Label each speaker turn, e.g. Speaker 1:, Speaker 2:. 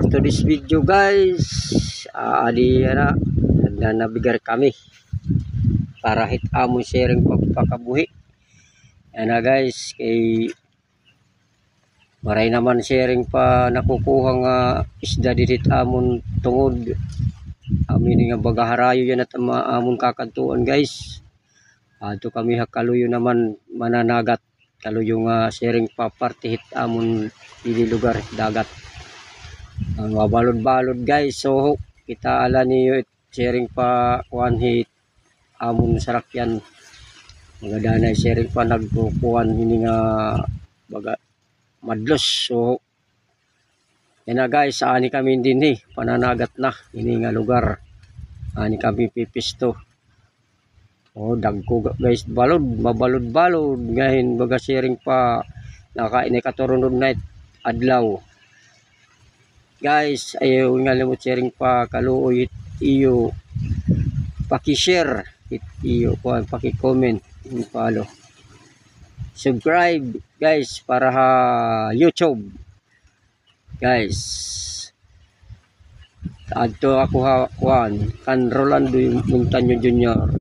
Speaker 1: to this video guys, nabigar kami para hit amon sharing pagpakabuhi. Yan na guys, kay maray naman sharing pa nakukuha nga isda didit amon tungod amin nga bagaharayo yan at amon kakantuan guys. Ato kami hakaluyo naman mananagat kaluyo nga sharing pa party hit amon dili lugar dagat. Ang mabalod-balod guys, so kita ala niyo sharing pa kuan hit amon sarakyan. Maganda na sharing pa nagkukuan ini nga baga madlos. So yan na guys, ani kami din pananagat na ini nga lugar. Ani kami pipisto. Oh, dagko guys, balod, mabalod-balod ngayon baga sharing pa nakainay katurunod night adlaw. Guys, ayaw nga limot sharing pa kaluoy iyo paki-share iyo paki-comment, follow, subscribe guys para YouTube guys. Adto ako kuan kan Rolando Montaño Jr.